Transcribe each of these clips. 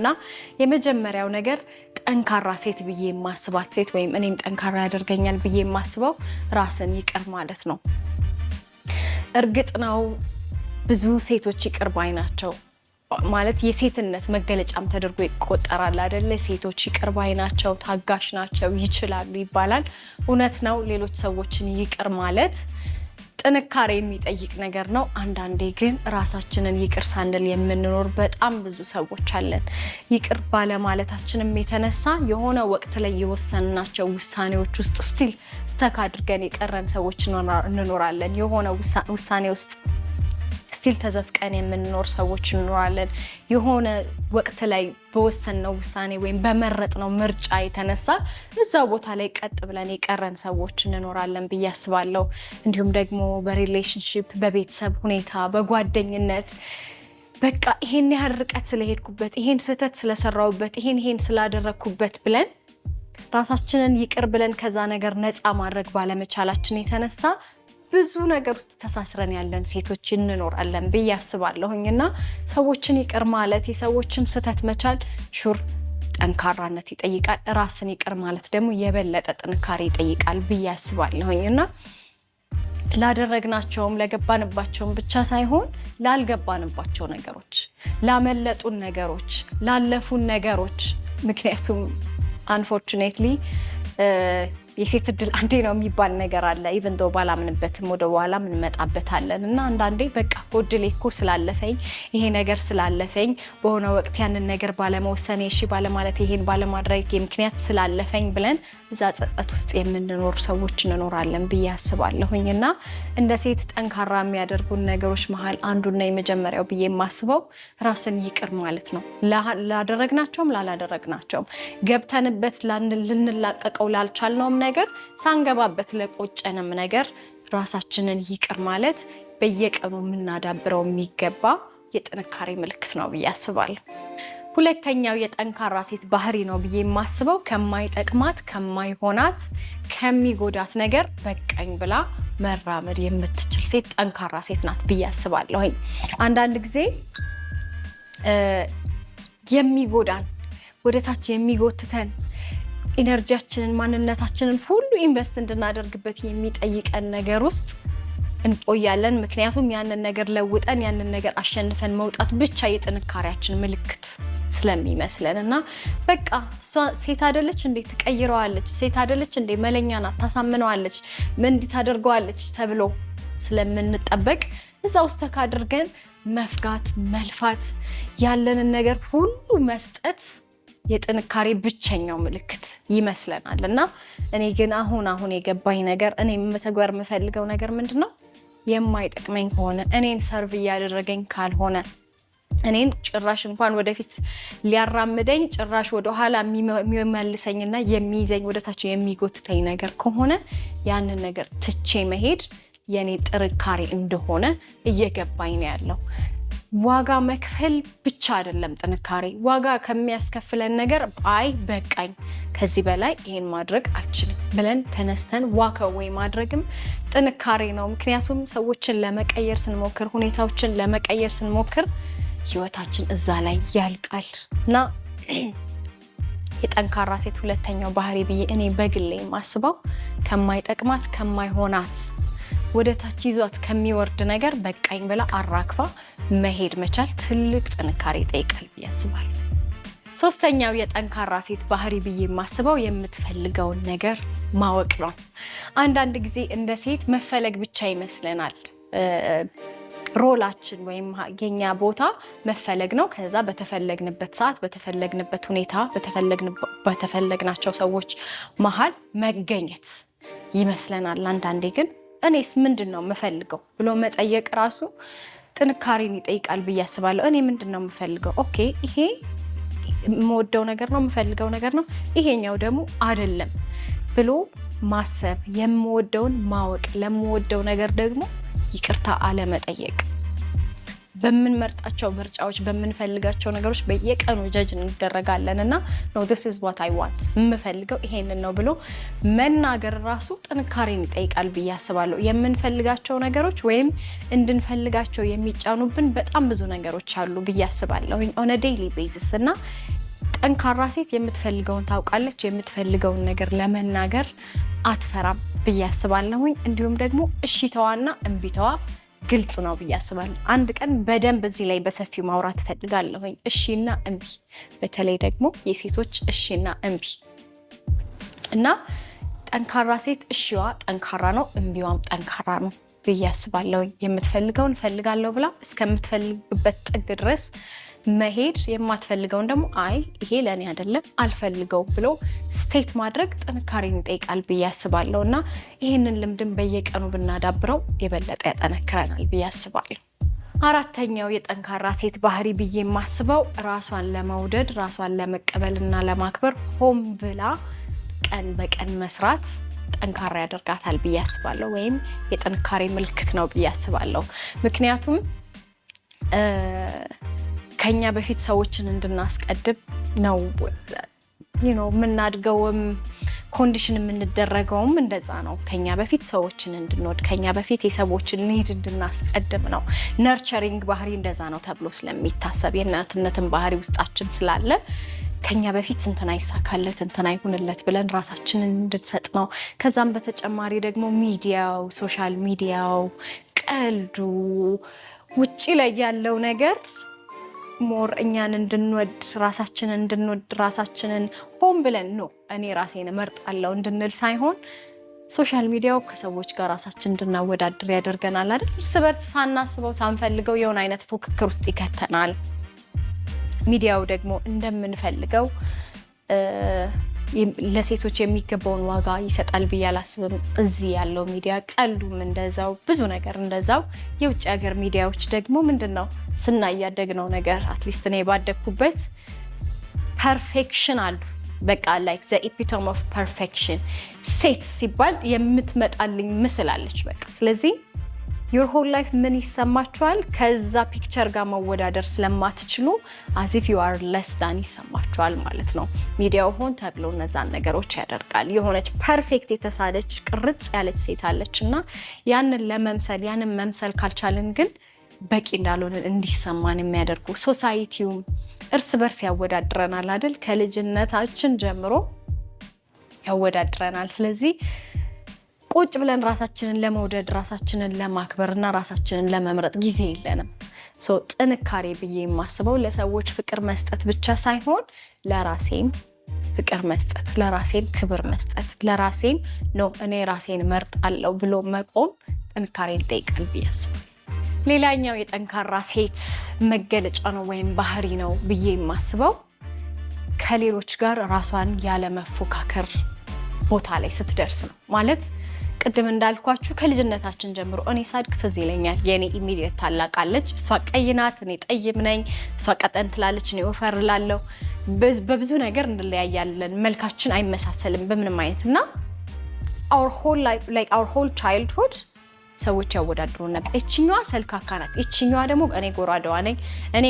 ነውና የመጀመሪያው ነገር ጠንካራ ሴት ብዬ የማስባት ሴት ወይም እኔም ጠንካራ ያደርገኛል ብዬ የማስበው ራስን ይቅር ማለት ነው። እርግጥ ነው ብዙ ሴቶች ይቅር ባይ ናቸው ማለት የሴትነት መገለጫም ተደርጎ ይቆጠራል አይደለ? ሴቶች ይቅር ባይ ናቸው፣ ታጋሽ ናቸው፣ ይችላሉ ይባላል። እውነት ነው። ሌሎች ሰዎችን ይቅር ማለት ጥንካሬ የሚጠይቅ ነገር ነው። አንዳንዴ ግን ራሳችንን ይቅር ሳንል የምንኖር በጣም ብዙ ሰዎች አለን። ይቅር ባለማለታችንም የተነሳ የሆነ ወቅት ላይ የወሰንናቸው ውሳኔዎች ውስጥ ስቲል ስተክ አድርገን የቀረን ሰዎች እንኖራለን። የሆነ ውሳኔ ውስጥ ስቲል ተዘፍቀን የምንኖር ሰዎች እንኖራለን። የሆነ ወቅት ላይ በወሰንነው ውሳኔ ወይም በመረጥነው ምርጫ የተነሳ እዛ ቦታ ላይ ቀጥ ብለን የቀረን ሰዎች እንኖራለን ብዬ አስባለሁ። እንዲሁም ደግሞ በሪሌሽንሺፕ፣ በቤተሰብ ሁኔታ፣ በጓደኝነት በቃ ይሄን ያህል ርቀት ስለሄድኩበት፣ ይሄን ስህተት ስለሰራሁበት፣ ይሄን ስላደረግኩበት ብለን ራሳችንን ይቅር ብለን ከዛ ነገር ነፃ ማድረግ ባለመቻላችን የተነሳ ብዙ ነገር ውስጥ ተሳስረን ያለን ሴቶች እንኖራለን ብዬ አስባለሁኝና ሰዎችን ይቅር ማለት የሰዎችን ስህተት መቻል ሹር ጠንካራነት ይጠይቃል። ራስን ይቅር ማለት ደግሞ የበለጠ ጥንካሬ ይጠይቃል ብዬ አስባለሁኝና ላደረግናቸውም ለገባንባቸውም ብቻ ሳይሆን ላልገባንባቸው ነገሮች፣ ላመለጡን ነገሮች፣ ላለፉን ነገሮች ምክንያቱም አንፎርቹኔትሊ የሴት እድል አንዴ ነው የሚባል ነገር አለ። ኢቭን ዶ ባላምንበትም ወደ በኋላ እንመጣበታለን እና አንዳንዴ በቃ ጎድሌ እኮ ስላለፈኝ ይሄ ነገር ስላለፈኝ በሆነ ወቅት ያንን ነገር ባለመወሰኔ እሺ ባለማለት ይሄን ባለማድረግ ምክንያት ስላለፈኝ ብለን እዛ ጸጸት ውስጥ የምንኖር ሰዎች እንኖራለን ብዬ አስባለሁኝ እና እንደ ሴት ጠንካራ የሚያደርጉን ነገሮች መሀል አንዱና የመጀመሪያው ብዬ የማስበው ራስን ይቅር ማለት ነው። ላደረግናቸውም ላላደረግናቸውም ገብተንበት ልንላቀቀው ላልቻልነውም ነገር ሳንገባበት ለቆጨንም ነገር ራሳችንን ይቅር ማለት በየቀኑ የምናዳብረው የሚገባ የጥንካሬ ምልክት ነው ብዬ አስባለሁ። ሁለተኛው የጠንካራ ሴት ባህሪ ነው ብዬ የማስበው ከማይጠቅማት፣ ከማይሆናት፣ ከሚጎዳት ነገር በቃኝ ብላ መራመድ የምትችል ሴት ጠንካራ ሴት ናት ብዬ አስባለሁኝ። አንዳንድ ጊዜ የሚጎዳን ወደታች የሚጎትተን ኢነርጂያችንን ማንነታችንን ሁሉ ኢንቨስት እንድናደርግበት የሚጠይቀን ነገር ውስጥ እንቆያለን። ምክንያቱም ያንን ነገር ለውጠን ያንን ነገር አሸንፈን መውጣት ብቻ የጥንካሬያችን ምልክት ስለሚመስለን እና በቃ እሷ ሴት አይደለች እንዴ ትቀይረዋለች፣ ሴት አይደለች እንዴ መለኛ ናት ታሳምነዋለች፣ ምን እንዲህ ታደርገዋለች ተብሎ ስለምንጠበቅ እዛ ውስጥ ተካድርገን መፍጋት፣ መልፋት፣ ያለንን ነገር ሁሉ መስጠት የጥንካሬ ብቸኛው ምልክት ይመስለናል እና እኔ ግን አሁን የገባኝ ነገር እኔ መተግበር የምፈልገው ነገር ምንድነው? የማይጠቅመኝ ከሆነ እኔን ሰርቭ እያደረገኝ ካልሆነ እኔን ጭራሽ እንኳን ወደፊት ሊያራምደኝ ጭራሽ ወደ ኋላ የሚመልሰኝና የሚይዘኝ ወደታች የሚጎትተኝ ነገር ከሆነ ያንን ነገር ትቼ መሄድ የኔ ጥንካሬ እንደሆነ እየገባኝ ነው ያለው። ዋጋ መክፈል ብቻ አይደለም ጥንካሬ። ዋጋ ከሚያስከፍለን ነገር አይ በቃኝ ከዚህ በላይ ይሄን ማድረግ አልችልም ብለን ተነስተን ዋከዌይ ማድረግም ጥንካሬ ነው። ምክንያቱም ሰዎችን ለመቀየር ስንሞክር፣ ሁኔታዎችን ለመቀየር ስንሞክር ህይወታችን እዛ ላይ ያልቃል እና የጠንካራ ሴት ሁለተኛው ባህሪ ብዬ እኔ በግሌ የማስበው ከማይጠቅማት ከማይሆናት ወደ ታች ይዟት ከሚወርድ ነገር በቃኝ ብላ አራክፋ መሄድ መቻል ትልቅ ጥንካሬ ይጠይቃል ብዬ አስባለሁ። ሶስተኛው የጠንካራ ሴት ባህሪ ብዬ የማስበው የምትፈልገውን ነገር ማወቅ ነው። አንዳንድ ጊዜ እንደ ሴት መፈለግ ብቻ ይመስለናል። ሮላችን ወይም የኛ ቦታ መፈለግ ነው። ከዛ በተፈለግንበት ሰዓት፣ በተፈለግንበት ሁኔታ፣ በተፈለግናቸው ሰዎች መሀል መገኘት ይመስለናል። አንዳንዴ ግን እኔስ ምንድነው የምፈልገው ብሎ መጠየቅ ራሱ ጥንካሬን ይጠይቃል ብዬ አስባለሁ። እኔ ምንድነው የምፈልገው? ኦኬ ይሄ የምወደው ነገር ነው፣ የምፈልገው ነገር ነው፣ ይሄኛው ደግሞ አይደለም ብሎ ማሰብ፣ የምወደውን ማወቅ፣ ለምወደው ነገር ደግሞ ይቅርታ አለመጠየቅ። በምንመርጣቸው ምርጫዎች፣ በምንፈልጋቸው ነገሮች በየቀኑ ጀጅ እንደረጋለን እና no this is what I want የምፈልገው ይሄንን ነው ብሎ መናገር ራሱ ጥንካሬን ይጠይቃል ብዬ አስባለሁ። የምንፈልጋቸው ነገሮች ወይም እንድንፈልጋቸው የሚጫኑብን በጣም ብዙ ነገሮች አሉ ብዬ አስባለሁ on a daily basis እና ጠንካራ ሴት የምትፈልገውን ታውቃለች፣ የምትፈልገውን ነገር ለመናገር አትፈራም ብዬ አስባለሁኝ። እንዲሁም ደግሞ እሺታዋና እምቢታዋ ግልጽ ነው ብዬ አስባለሁ። አንድ ቀን በደንብ እዚህ ላይ በሰፊው ማውራት እፈልጋለሁኝ። እሺና እምቢ፣ በተለይ ደግሞ የሴቶች እሺና እምቢ እና ጠንካራ ሴት እሺዋ ጠንካራ ነው፣ እምቢዋም ጠንካራ ነው ብዬ አስባለሁኝ። የምትፈልገውን እፈልጋለሁ ብላ እስከምትፈልግበት ጥግ ድረስ መሄድ፣ የማትፈልገውን ደግሞ አይ ይሄ ለእኔ አይደለም አልፈልገውም ብሎ ስቴት ማድረግ ጥንካሬን ይጠይቃል ብዬ አስባለሁ እና ይህንን ልምድን በየቀኑ ብናዳብረው የበለጠ ያጠነክረናል ብዬ አስባለሁ። አራተኛው የጠንካራ ሴት ባህሪ ብዬ የማስበው ራሷን ለመውደድ፣ ራሷን ለመቀበል እና ለማክበር ሆን ብላ ቀን በቀን መስራት ጠንካራ ያደርጋታል ብዬ አስባለሁ፣ ወይም የጥንካሬ ምልክት ነው ብዬ አስባለሁ። ምክንያቱም ከኛ በፊት ሰዎችን እንድናስቀድም ነው የምናድገውም ኮንዲሽን የምንደረገውም እንደዛ ነው። ከኛ በፊት ሰዎችን እንድንወድ፣ ከኛ በፊት የሰዎችን ኒድ እንድናስቀድም ነው። ነርቸሪንግ ባህሪ እንደዛ ነው ተብሎ ስለሚታሰብ የእናትነትን ባህሪ ውስጣችን ስላለ ከኛ በፊት እንትና ይሳካለት እንትና ይሁንለት ብለን ራሳችንን እንድንሰጥ ነው። ከዛም በተጨማሪ ደግሞ ሚዲያው፣ ሶሻል ሚዲያው፣ ቀልዱ፣ ውጪ ላይ ያለው ነገር ሞር እኛን እንድንወድ ራሳችንን ሆን ብለን ነው እኔ ራሴን እመርጣለሁ እንድንል ሳይሆን ሶሻል ሚዲያው ከሰዎች ጋር ራሳችን እንድናወዳድር ያደርገናል አይደል? እርስ በርስ ሳናስበው ሳንፈልገው የሆነ አይነት ፉክክር ውስጥ ይከተናል። ሚዲያው ደግሞ እንደምንፈልገው ለሴቶች የሚገባውን ዋጋ ይሰጣል ብዬ አላስብም። እዚህ ያለው ሚዲያ ቀልዱም እንደዛው፣ ብዙ ነገር እንደዛው። የውጭ ሀገር ሚዲያዎች ደግሞ ምንድነው ስናያደግነው ነገር አትሊስት እኔ ባደግኩበት ፐርፌክሽን አሉ። በቃ ላይክ ዘ ኤፒቶም ኦፍ ፐርፌክሽን ሴት ሲባል የምትመጣልኝ ምስል አለች በቃ። ስለዚህ ዩር ሆል ላይፍ ምን ይሰማችኋል? ከዛ ፒክቸር ጋር መወዳደር ስለማትችሉ አዚፍ ዩ አር ለስ ዳን ይሰማችኋል ማለት ነው። ሚዲያው ሆን ተብሎ እነዛን ነገሮች ያደርጋል። የሆነች ፐርፌክት የተሳለች ቅርጽ ያለች ሴት አለች እና ያንን መምሰል ካልቻልን ግን በቂ እንዳልሆነ እንዲሰማን የሚያደርጉ ሶሳይቲውም እርስ በርስ ያወዳድረናል አይደል? ከልጅነታችን ጀምሮ ያወዳድረናል። ስለዚህ ቁጭ ብለን ራሳችንን ለመውደድ፣ ራሳችንን ለማክበር እና ራሳችንን ለመምረጥ ጊዜ የለንም። ጥንካሬ ብዬ የማስበው ለሰዎች ፍቅር መስጠት ብቻ ሳይሆን ለራሴም ፍቅር መስጠት፣ ለራሴም ክብር መስጠት፣ ለራሴም ነው እኔ ራሴን መርጣለሁ ብሎ መቆም ጥንካሬን ይጠይቃል ብዬ አስባለሁ። ሌላኛው የጠንካራ ሴት መገለጫ ነው ወይም ባህሪ ነው ብዬ የማስበው ከሌሎች ጋር ራሷን ያለመፎካከር ቦታ ላይ ስትደርስ ነው። ማለት ቅድም እንዳልኳችሁ ከልጅነታችን ጀምሮ እኔ ሳድግ ትዝ ይለኛል የኔ ኢሚዲየት ታላቃለች። እሷ ቀይ ናት፣ እኔ ጠይም ነኝ። እሷ ቀጠን ትላለች፣ እኔ ወፈር እላለሁ። በብዙ ነገር እንለያያለን። መልካችን አይመሳሰልም በምንም አይነት እና our whole childhood ሰዎች ያወዳድሩ ነበር። እቺኛዋ ሰልካካ ናት፣ እቺኛዋ ደግሞ እኔ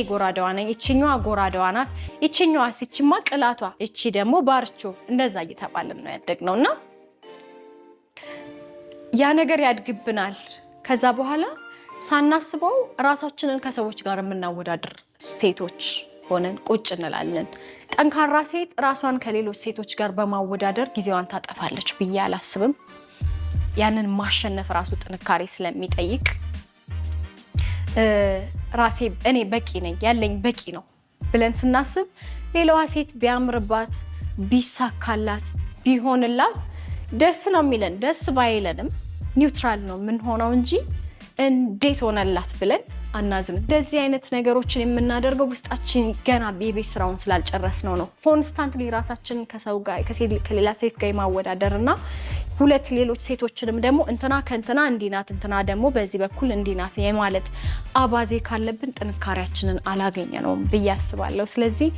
ጎራዳዋ ነኝ፣ እቺኛዋ ጎራዳዋ ናት፣ እቺኛዋ ሲቺማ ቅላቷ፣ እቺ ደግሞ ባርቾ፣ እንደዛ እየተባለን ነው ያደግነውና ያ ነገር ያድግብናል። ከዛ በኋላ ሳናስበው ራሳችንን ከሰዎች ጋር የምናወዳድር ሴቶች ሆነን ቁጭ እንላለን። ጠንካራ ሴት ራሷን ከሌሎች ሴቶች ጋር በማወዳደር ጊዜዋን ታጠፋለች ብዬ አላስብም። ያንን ማሸነፍ ራሱ ጥንካሬ ስለሚጠይቅ እኔ በቂ ነኝ፣ ያለኝ በቂ ነው ብለን ስናስብ ሌላዋ ሴት ቢያምርባት፣ ቢሳካላት፣ ቢሆንላት ደስ ነው የሚለን። ደስ ባይለንም ኒውትራል ነው ምን ሆነው እንጂ እንዴት ሆነላት ብለን አናዝም። እንደዚህ አይነት ነገሮችን የምናደርገው ውስጣችን ገና የቤት ስራውን ስላልጨረስነው ነው። ኮንስታንትሊ ራሳችንን ከሰው ጋር ከሌላ ሴት ጋር ማወዳደርና ሁለት ሌሎች ሴቶችንም ደግሞ እንትና ከእንትና እንዲናት እንትና ደግሞ በዚህ በኩል እንዲናት የማለት አባዜ ካለብን ጥንካሬያችንን አላገኘነውም ብዬ አስባለሁ። ስለዚህ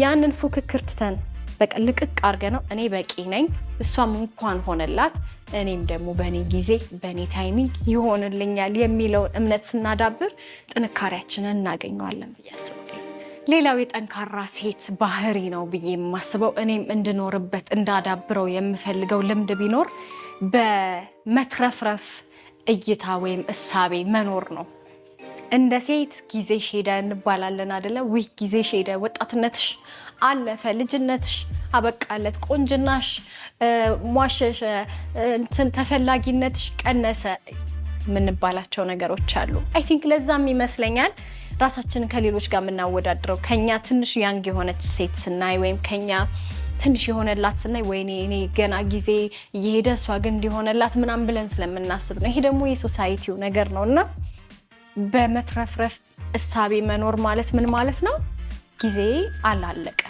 ያንን ፉክክር ትተን በቃ ልቅቅ አድርገነው እኔ በቂ ነኝ፣ እሷም እንኳን ሆነላት፣ እኔም ደግሞ በእኔ ጊዜ በእኔ ታይሚንግ ይሆንልኛል የሚለውን እምነት ስናዳብር ጥንካሬያችንን እናገኘዋለን ብዬ አስባለሁ። ሌላው የጠንካራ ሴት ባህሪ ነው ብዬ የማስበው እኔም እንድኖርበት እንዳዳብረው የምፈልገው ልምድ ቢኖር በመትረፍረፍ እይታ ወይም እሳቤ መኖር ነው። እንደ ሴት ጊዜሽ ሄደ እንባላለን አይደለ? ውይ ጊዜሽ ሄደ፣ ወጣትነትሽ አለፈ ልጅነትሽ አበቃለት ቆንጅናሽ ሟሸሸ እንትን ተፈላጊነትሽ ቀነሰ ምንባላቸው ነገሮች አሉ አይ ቲንክ ለዛም ይመስለኛል ራሳችንን ከሌሎች ጋር ምናወዳድረው ከኛ ትንሽ ያንግ የሆነች ሴት ስናይ ወይም ከኛ ትንሽ የሆነላት ስናይ ወይኔ እኔ ገና ጊዜ እየሄደሷ ግን እንዲሆነላት ምናምን ብለን ስለምናስብ ነው ይሄ ደግሞ የሶሳይቲው ነገር ነውና በመትረፍረፍ እሳቤ መኖር ማለት ምን ማለት ነው ጊዜ አላለቀ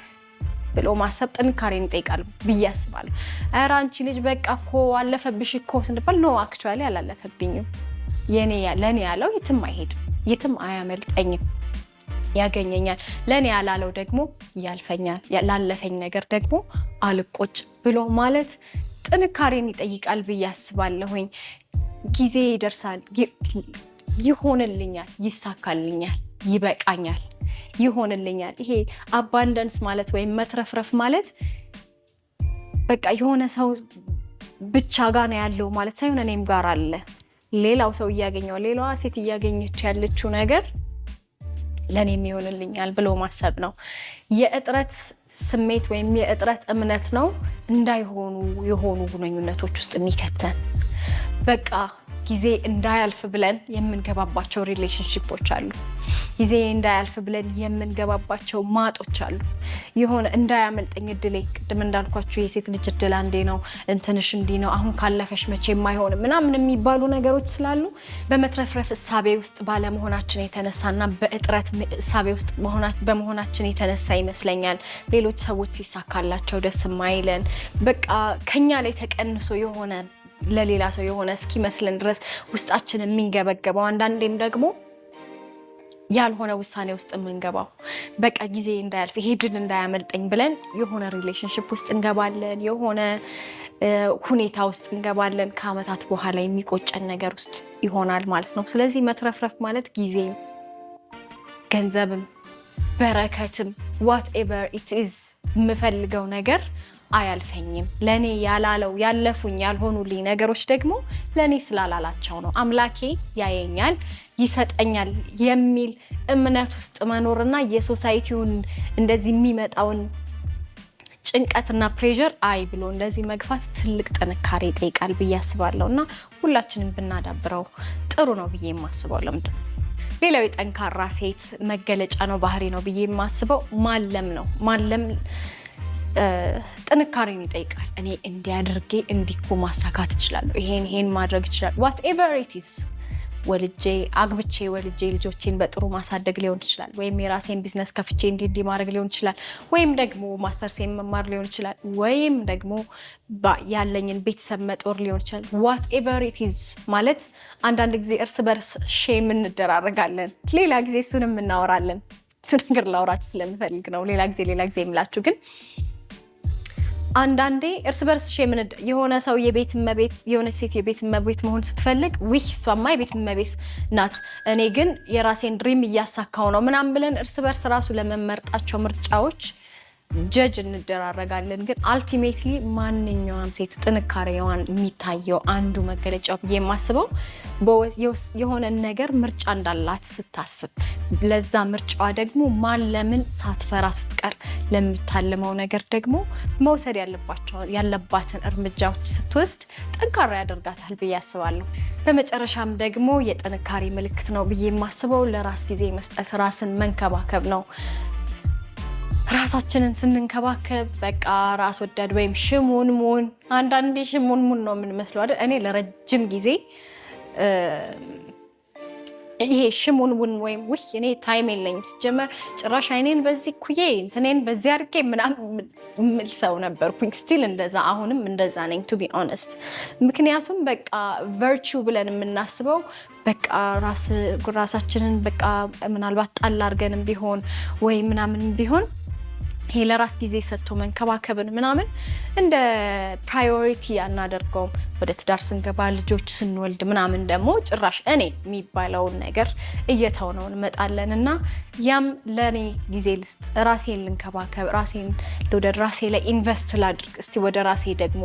ብሎ ማሰብ ጥንካሬን ይጠይቃል ብያስባለሁ ኧረ አንቺ ልጅ በቃ እኮ አለፈብሽ እኮ ስንባል ነው አክቹአሊ አላለፈብኝም የኔ ለኔ ያለው የትም አይሄድም የትም አያመልጠኝም ያገኘኛል ለኔ ያላለው ደግሞ ያልፈኛል ላለፈኝ ነገር ደግሞ አልቆጭ ብሎ ማለት ጥንካሬን ይጠይቃል ብያስባለሁኝ ጊዜ ይደርሳል ይሆንልኛል ይሳካልኛል ይበቃኛል ይሆንልኛል ይሄ አባንዳንስ ማለት ወይ መትረፍረፍ ማለት በቃ የሆነ ሰው ብቻ ጋር ነው ያለው ማለት ሳይሆን እኔም ጋር አለ ሌላው ሰው ያገኘው ሌላዋ ሴት ያገኘች ያለችው ነገር ለኔም ይሆንልኛል ብሎ ማሰብ ነው የእጥረት ስሜት ወይም የእጥረት እምነት ነው እንዳይሆኑ የሆኑ ግንኙነቶች ውስጥ የሚከተን በቃ ጊዜ እንዳያልፍ ብለን የምንገባባቸው ሪሌሽንሺፖች አሉ ጊዜ እንዳያልፍ ብለን የምንገባባቸው ማጦች አሉ የሆነ እንዳያመልጠኝ እድሌ ቅድም እንዳልኳችሁ የሴት ልጅ እድል አንዴ ነው እንትንሽ እንዲ ነው አሁን ካለፈሽ መቼ የማይሆን ምናምን የሚባሉ ነገሮች ስላሉ በመትረፍረፍ እሳቤ ውስጥ ባለመሆናችን የተነሳና በእጥረት እሳቤ ውስጥ በመሆናችን የተነሳ ይመስለኛል ሌሎች ሰዎች ሲሳካላቸው ደስ የማይለን በቃ ከኛ ላይ ተቀንሶ የሆነ ለሌላ ሰው የሆነ እስኪመስለን ድረስ ውስጣችን የሚንገበገበው አንዳንዴም ደግሞ ያልሆነ ውሳኔ ውስጥ የምንገባው በቃ ጊዜ እንዳያልፍ ይሄ ድል እንዳያመልጠኝ ብለን የሆነ ሪሌሽንሺፕ ውስጥ እንገባለን የሆነ ሁኔታ ውስጥ እንገባለን ከአመታት በኋላ የሚቆጨን ነገር ውስጥ ይሆናል ማለት ነው ስለዚህ መትረፍረፍ ማለት ጊዜ ገንዘብም በረከትም whatever it is የምፈልገው ነገር አያልፈኝም ለኔ ያላለው ያለፉኝ ያልሆኑልኝ ነገሮች ደግሞ ለኔ ስላላላቸው ነው አምላኬ ያየኛል ይሰጠኛል የሚል እምነት ውስጥ መኖርና የሶሳይቲውን እንደዚህ የሚመጣውን ጭንቀትና ፕሬሸር አይ ብሎ እንደዚህ መግፋት ትልቅ ጥንካሬ ይጠይቃል ብያስባለሁና ሁላችንም ብናዳብረው ጥሩ ነው ብዬ የማስበው ለምንድን ነው ሌላው የጠንካራ ሴት መገለጫ ነው ባህሪ ነው ብዬ የማስበው ማለም ነው ማለም ጥንካሬን ይጠይቃል እኔ እንዲያደርጌ እንዲኩ ማሳካት ይችላል ይሄን ማድረግ ይችላል whatever it is ወልጄ አግብቼ ወልጄ ልጆቼን በጥሩ ማሳደግ ሊሆን ይችላል ወይም የራሴን ቢዝነስ ከፍቼ እንዲ ማድረግ ሊሆን ይችላል ወይም ደግሞ ማስተርሴን መማር ሊሆን ይችላል ወይም ደግሞ ያለኝን ቤተሰብ መጦር ሊሆን ይችላል whatever it is ማለት አንዳንድ ጊዜ እርስ በርስ ሼም እንደራረጋለን ሌላ ጊዜ እሱንም እናወራለን እሱ ነገር ላውራችሁ ስለምፈልግ ነው ሌላ ጊዜ የምላችሁ ግን አንዳንዴ እርስ በርስ ሼምን የሆነ ሰው የቤት እመቤት የሆነ ሴት የቤት እመቤት መሆን ስትፈልግ እሷማ የቤት እመቤት ናት እኔ ግን የራሴን ድሪም እያሳካው ነው ምናምን ብለን እርስ በርስ ራሱ ለመመርጣቸው ምርጫዎች ጀጅ እንደራረጋለን ግን አልቲሜትሊ ማንኛውም ሴት ጥንካሬዋን የሚታየው አንዱ መገለጫው የማስበው የሆነ ነገር ምርጫ እንዳላት ስታስብ ለዛ ምርጫዋ ደግሞ ማለምን ሳትፈራ ስትቀር ለምታለመው ነገር ደግሞ መውሰድ ያለባትን እርምጃዎች ስትወስድ ጠንካራ ያደርጋታል ብዬ አስባለሁ በመጨረሻም ደግሞ የጥንካሬ ምልክት ነው ብዬ የማስበው ለራስ ጊዜ መስጠት ራስን መንከባከብ ነው ራሳችንን ስንንከባከብ በቃ ራስ ወዳድ ወይም ሽሙንሙን አንዳንዴ ሽሙንሙን ነው የምንመስለው አይደል እኔ ለረጅም ጊዜ ይሄ ሽሙንሙን ወይም እኔ ታይም የለኝም ሲጀመር ጭራሽ አይኔን በዚህ ኩዬ እንትኔን በዚህ አድርጌ ምናምን ምል ሰው ነበርኩኝ ስቲል እንደዛ አሁንም እንደዛ ነኝ ቱ ቢ ኦነስት ምክንያቱም በቃ ቨርቹ ብለን የምናስበው በቃ ራሳችንን በቃ ምናልባት ጣል አድርገንም ቢሆን ወይ ምናምን ቢሆን ይሄ ለራስ ጊዜ ሰጥቶ መንከባከብን ምናምን እንደ ፕራዮሪቲ አናደርገውም ወደ ትዳር ስንገባ ልጆች ስንወልድ ምናምን ደግሞ ጭራሽ እኔ የሚባለውን ነገር እየተውነው እንመጣለንና ያም ለኔ ጊዜ ልስጥ ራሴን ልንከባከብ ራሴን ለወደ ራሴ ላይ ኢንቨስት ላድርግ እስቲ ወደ ራሴ ደግሞ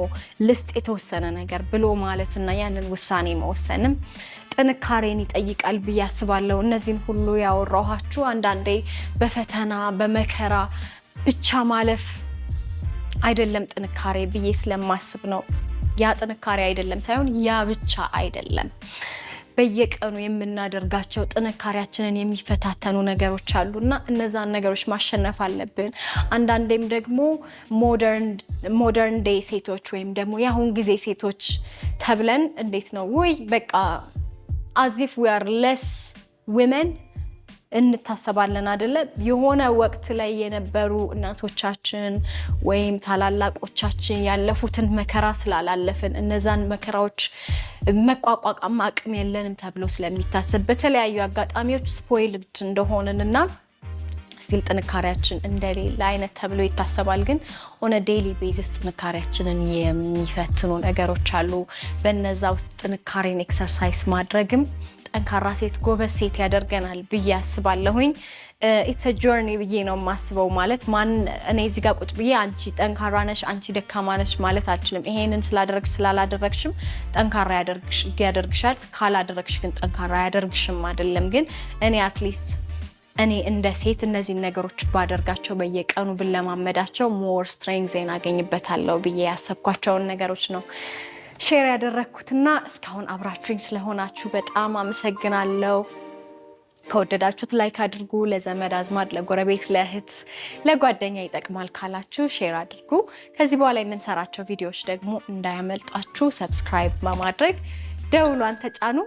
ልስጥ የተወሰነ ነገር ብሎ ማለትና ያንን ውሳኔ መወሰንም ጥንካሬን ይጠይቃል ብዬ አስባለሁ እነዚህን ሁሉ ያወራኋችሁ አንዳንዴ በፈተና በመከራ ብቻ ማለፍ አይደለም ጥንካሬ ብዬ ስለማስብ ነው። ያ ጥንካሬ አይደለም ሳይሆን ያ ብቻ አይደለም። በየቀኑ የምናደርጋቸው ጥንካሬያችንን የሚፈታተኑ ነገሮች አሉና እነዛን ነገሮች ማሸነፍ አለብን። አንዳንዴም ደግሞ ሞደርን ዴይ ሴቶች ወይም ደግሞ የአሁን ጊዜ ሴቶች ተብለን እንዴት ነው ወይ በቃ አዚፍ we are less women እንታሰባለን አይደለ? የሆነ ወቅት ላይ የነበሩ እናቶቻችን ወይም ታላላቆቻችን ያለፉትን መከራ ስላላለፍን እነዛን መከራዎች መቋቋም አቅም የለንም ተብሎ ስለሚታሰብ በተለያዩ አጋጣሚዎች ስፖይልድ እንደሆነንና ስቲል ጥንካሬያችን እንደሌለ አይነት ተብሎ ይታሰባል። ግን ኦን ዴይሊ ቤዚስ ጥንካሬያችንን የሚፈትኑ ነገሮች አሉ። በነዛ ውስጥ ጥንካሬን ኤክሰርሳይዝ ማድረግም ጠንካራ ሴት ጎበዝ ሴት ያደርገናል ብዬ አስባለሁኝ። ኢትስ አ ጆርኒ ብዬ ነው የማስበው። ማለት እኔ እዚህ ጋር ቁጭ ብዬ አንቺ ጠንካራ ነሽ፣ አንቺ ደካማ ነሽ ማለት አልችልም። ይሄንን ስላደረግሽ ስላላደረግሽም ጠንካራ ያደርግሻል፣ ካላደረግሽ ግን ጠንካራ ያደርግሽም አይደለም። ግን እኔ አትሊስት እኔ እንደ ሴት እነዚህን ነገሮች ባደርጋቸው በየቀኑ ብለማመዳቸው ሞር ስትሬንግዝ አገኝበታለሁ ብዬ ያሰብኳቸውን ነገሮች ነው ሼር ያደረኩትና እስካሁን አብራችሁኝ ስለሆናችሁ በጣም አመሰግናለሁ። ከወደዳችሁት ላይክ አድርጉ። ለዘመድ አዝማድ፣ ለጎረቤት፣ ለእህት፣ ለጓደኛ ይጠቅማል ካላችሁ ሼር አድርጉ። ከዚህ በኋላ የምንሰራቸው ቪዲዮዎች ደግሞ እንዳያመልጣችሁ ሰብስክራይብ በማድረግ ደውሏን ተጫኑ።